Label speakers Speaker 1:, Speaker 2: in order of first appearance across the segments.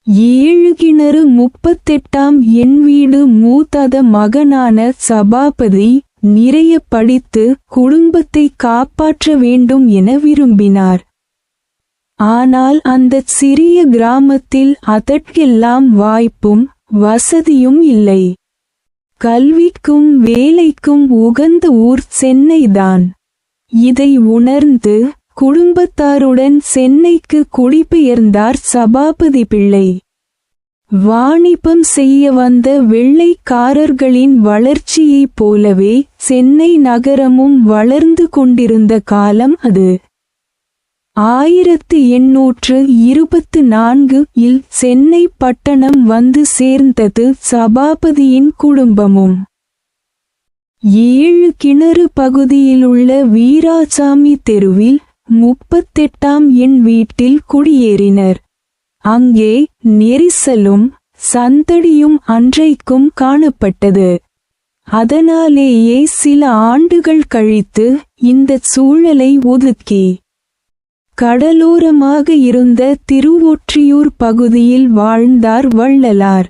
Speaker 1: 7 கிணறு 38 என் வீடு மூத்தாத மகனான சபாபதி நிறைய படித்து குடும்பத்தை காப்பாற்ற வேண்டும் என விரும்பினார். ஆனால் அந்தச் சிறிய கிராமத்தில் அதற்கெல்லாம் வாய்ப்பும் வசதியும் இல்லை. கல்விக்கும் வேலைக்கும் உகந்த ஊர் சென்னைதான். இதை உணர்ந்து குடும்பத்தாருடன் சென்னைக்கு குடிபெயர்ந்தார் சபாபதி பிள்ளை. வாணிபம் செய்ய வந்த வெள்ளைக்காரர்களின் வளர்ச்சியைப் போலவே சென்னை நகரமும் வளர்ந்து கொண்டிருந்த காலம் அது. 1824 இல் சென்னை பட்டணம் வந்து சேர்ந்தது சபாபதியின் குடும்பமும். 7 கிணறு பகுதியிலுள்ள வீராசாமி தெருவில் 38 என் வீட்டில் குடியேறினர். அங்கே நெரிசலும் சந்தடியும் அன்றைக்கும் காணப்பட்டது. அதனாலேயே சில ஆண்டுகள் கழித்து இந்தச் சூழலை ஒதுக்கி கடலோரமாக இருந்த திருவொற்றியூர் பகுதியில் வாழ்ந்தார் வள்ளலார்.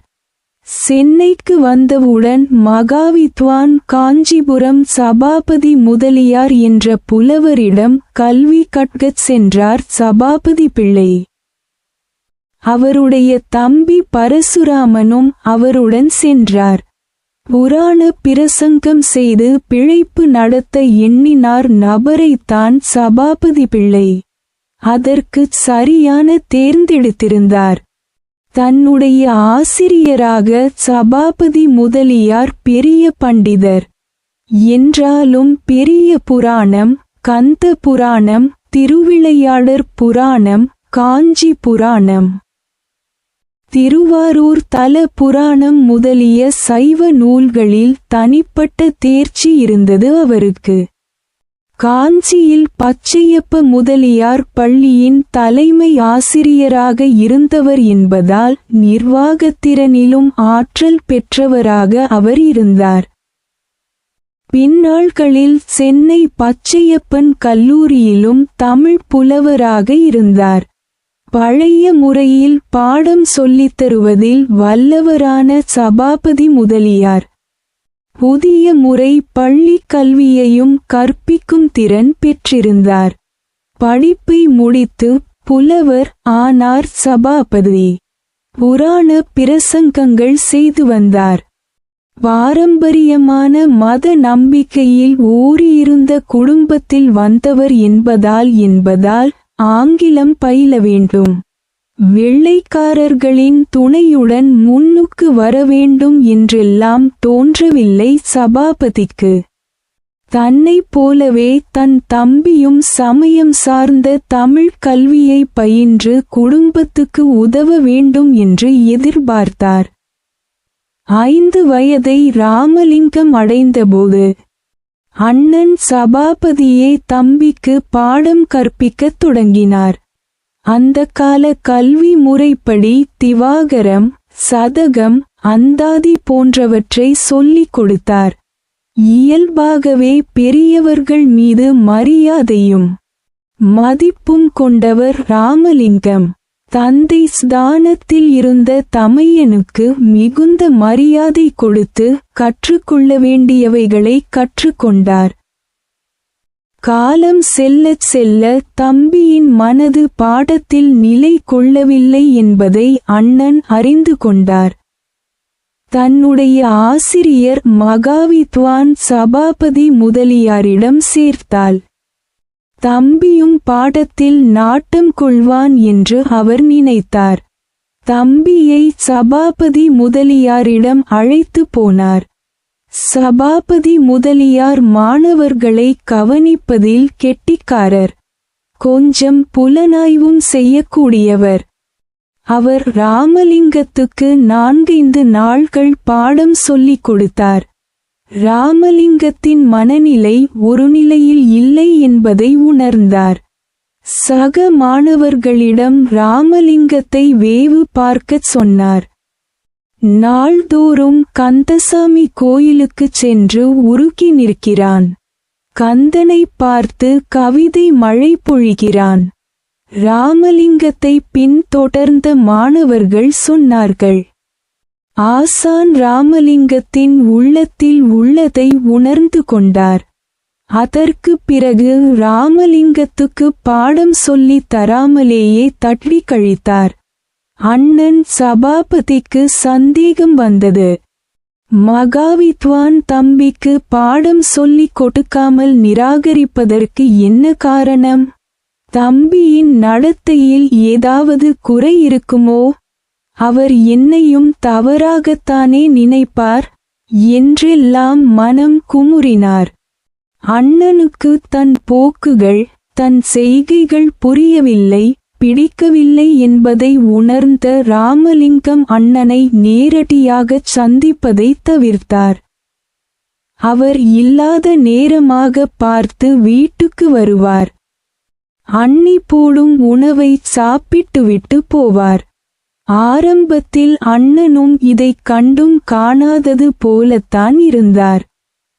Speaker 1: சென்னைக்கு வந்தவுடன் மகாவித்வான் காஞ்சிபுரம் சபாபதி முதலியார் என்ற புலவரிடம் கல்வி கற்கச் சென்றார் சபாபதி பிள்ளை. அவருடைய தம்பி பரசுராமனும் அவருடன் சென்றார். புராண பிரசங்கம் செய்து பிழைப்பு நடத்த எண்ணினார் நபரைத்தான் சபாபதி பிள்ளை அதற்குச் சரியான தேர்ந்தெடுத்திருந்தார். தன்னுடைய ஆசிரியராக சபாபதி முதலியார் பெரிய பண்டிதர். என்றாலும் பெரிய புராணம், கந்த புராணம், திருவிளையாடற் புராணம், காஞ்சி புராணம், திருவாரூர் தல புராணம் முதலிய சைவ நூல்களில் தனிப்பட்ட தேர்ச்சி இருந்தது அவருக்கு. காஞ்சியில் பச்சையப்ப முதலியார் பள்ளியின் தலைமை ஆசிரியராக இருந்தவர் என்பதால் நிர்வாகத்திறனிலும் ஆற்றல் பெற்றவராக அவர் இருந்தார். பின்னாட்களில் சென்னை பச்சையப்பன் கல்லூரியிலும் தமிழ் புலவராக இருந்தார். பழைய முறையில் பாடம் சொல்லித் தருவதில் வல்லவரான சபாபதி முதலியார் புதிய முறை பள்ளிக் கல்வியையும் கற்பிக்கும் திறன் பெற்றிருந்தார். படிப்பை முடித்து புலவர் ஆனார் சபாபதி. புராண பிரசங்கங்கள் செய்து வந்தார். பாரம்பரியமான மத நம்பிக்கையில் ஊறியிருந்த குடும்பத்தில் வந்தவர் என்பதால் ஆங்கிலம் பயில வேண்டும், வெள்ளைக்காரர்களின் துணையுடன் முன்னுக்கு வரவேண்டும் என்றெல்லாம் தோன்றவில்லை சபாபதிக்கு. தன்னைப் போலவே தன் தம்பியும் சமயம் சார்ந்த தமிழ் கல்வியை பயின்று குடும்பத்துக்கு உதவ வேண்டும் என்று எதிர்பார்த்தார். 5 வயதை ராமலிங்கம் அடைந்தபோது அண்ணன் சபாபதியே தம்பிக்கு பாடம் கற்பிக்கத் தொடங்கினார். அந்த கால கல்வி முறைப்படி திவாகரம், சதகம், அந்தாதி போன்றவற்றை சொல்லிக் கொடுத்தார். இயல்பாகவே பெரியவர்கள் மீது மரியாதையும் மதிப்பும் கொண்டவர் ராமலிங்கம். தந்தை ஸ்தானத்தில் இருந்த தமையனுக்கு மிகுந்த மரியாதை கொடுத்து கற்றுக்கொள்ள வேண்டியவைகளை கற்றுக்கொண்டார். காலம் செல்லச் செல்ல தம்பியின் மனது பாடத்தில் நிலை கொள்ளவில்லை என்பதை அண்ணன் அறிந்து கொண்டார். தன்னுடைய ஆசிரியர் மகாவித்வான் சபாபதி முதலியாரிடம் சேர்த்தாள். தம்பியும் பாடத்தில் நாட்டம் கொள்வான் என்று அவர் நினைத்தார். தம்பியை சபாபதி முதலியாரிடம் அழைத்து போனார். சபாபதி முதலியார் மாணவர்களை கவனிப்பதில் கெட்டிக்காரர், கொஞ்சம் புலனாய்வும் செய்யக்கூடியவர். அவர் ராமலிங்கத்துக்கு 4-5 நாட்கள் பாடம் சொல்லிக் கொடுத்தார். ராமலிங்கத்தின் மனநிலை ஒரு நிலையில் இல்லை என்பதை உணர்ந்தார். சக மாணவர்களிடம் ராமலிங்கத்தை வேவு பார்க்கச் சொன்னார். நாள்தோறும் கந்தசாமி கோயிலுக்குச் சென்று உருகி நிற்கிறான். கந்தனை பார்த்து கவிதை மழை பொழிகிறான். ராமலிங்கத்தை பின்தொடர்ந்த மாணவர்கள் சொன்னார்கள். ஆசான் ராமலிங்கத்தின் உள்ளத்தில் உள்ளதை உணர்ந்து கொண்டார். அதற்கு பிறகு ராமலிங்கத்துக்கு பாடம் சொல்லித் தராமலேயே தட்டி கழித்தார். அண்ணன் சபாபதிக்கு சந்தேகம் வந்தது. மகாவித்வான் தம்பிக்கு பாடம் சொல்லிக் கொடுக்காமல் நிராகரிப்பதற்கு என்ன காரணம்? தம்பியின் நடத்தையில் ஏதாவது குறை இருக்குமோ? அவர் என்னையும் தவறாகத்தானே நினைப்பார் என்றெல்லாம் மனம் குமுறினார். அண்ணனுக்கு தன் போக்குகள், தன் செய்கைகள் புரியவில்லை, பிடிக்கவில்லை என்பதை உணர்ந்த ராமலிங்கம் அண்ணனை நேரடியாகச் சந்திப்பதைத் தவிர்த்தார். அவர் இல்லாத நேரமாக பார்த்து வீட்டுக்கு வருவார். அண்ணி போடும் உணவை சாப்பிட்டுவிட்டு போவார். ஆரம்பத்தில் அண்ணனும் இதைக் கண்டும் காணாதது போலத்தான் இருந்தார்.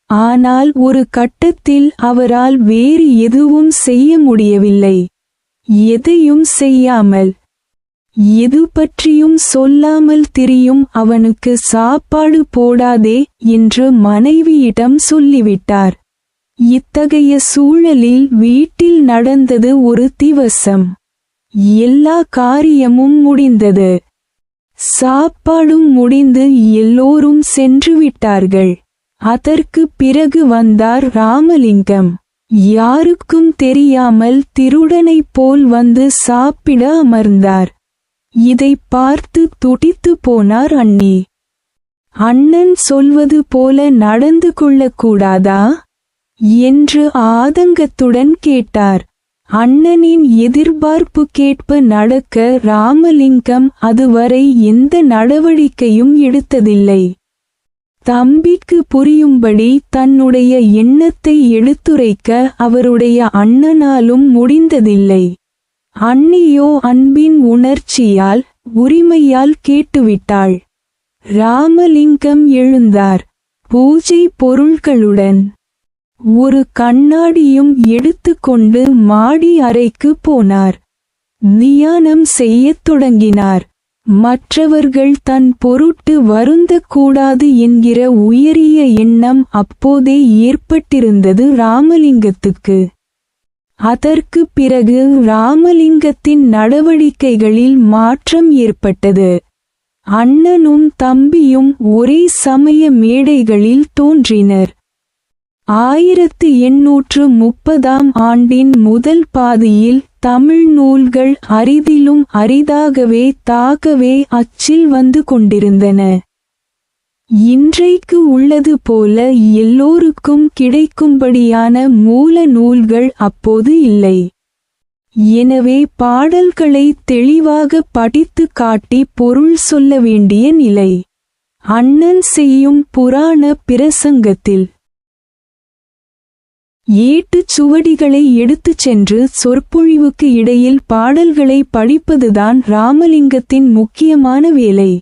Speaker 1: ஆனால் ஒரு கட்டத்தில் அவரால் வேறு எதுவும் செய்ய முடியவில்லை. எதையும் செய்யாமல், எது பற்றியும் சொல்லாமல் திரியும் அவனுக்கு சாப்பாடு போடாதே என்று மனைவியிடம் சொல்லிவிட்டார். இத்தகைய சூழலில் வீட்டில் நடந்தது ஒரு திவசம். எல்லா காரியமும் முடிந்தது. சாப்பாடும் முடிந்து எல்லோரும் சென்று விட்டார்கள். அதற்கு பிறகு வந்தார் ராமலிங்கம். யாருக்கும் தெரியாமல் திருடனைப் போல் வந்து சாப்பிட அமர்ந்தார். இதைப் பார்த்து துடித்து போனார் அண்ணி. அண்ணன் சொல்வது போல நடந்து கொள்ளக்கூடாதா என்று ஆதங்கத்துடன் கேட்டார். அண்ணனின் எதிர்பார்ப்புக்கேற்ப நடக்க ராமலிங்கம் அதுவரை எந்த நடவடிக்கையும் எடுத்ததில்லை. தம்பிக்கு புரியும்படி தன்னுடைய எண்ணத்தை எடுத்துரைக்க அவருடைய அண்ணனாலும் முடிந்ததில்லை. அண்ணியோ அன்பின் உணர்ச்சியால், உரிமையால் கேட்டுவிட்டாள். ராமலிங்கம் எழுந்தார். பூஜை பொருள்களுடன் ஒரு கண்ணாடியும் எடுத்துக்கொண்டு மாடி அறைக்கு போனார். தியானம் செய்யத் தொடங்கினார். மற்றவர்கள் தன் பொருட்டு வருந்தக்கூடாது என்கிற உயரிய எண்ணம் அப்போதே ஏற்பட்டிருந்தது ராமலிங்கத்துக்கு. அதற்கு பிறகு ராமலிங்கத்தின் நடவடிக்கைகளில் மாற்றம் ஏற்பட்டது. அண்ணனும் தம்பியும் ஒரே சமய மேடைகளில் தோன்றினர். 1830ஆம் ஆண்டின் முதல் பாதியில் தமிழ் நூல்கள் அரிதிலும் அரிதாகவே தாகவே அச்சில் வந்து கொண்டிருந்தன. இன்றைக்கு உள்ளது போல எல்லோருக்கும் கிடைக்கும்படியான மூல நூல்கள் அப்போது இல்லை. எனவே பாடல்களை தெளிவாக படித்து காட்டி பொருள் சொல்ல வேண்டிய நிலை. அண்ணன் செய்யும் புராண பிரசங்கத்தில் ஏட்டுச் சுவடிகளை எடுத்துச் சென்று சொற்பொழிவுக்கு இடையில் பாடல்களை படிப்பதுதான் ராமலிங்கத்தின் முக்கியமான வேலை.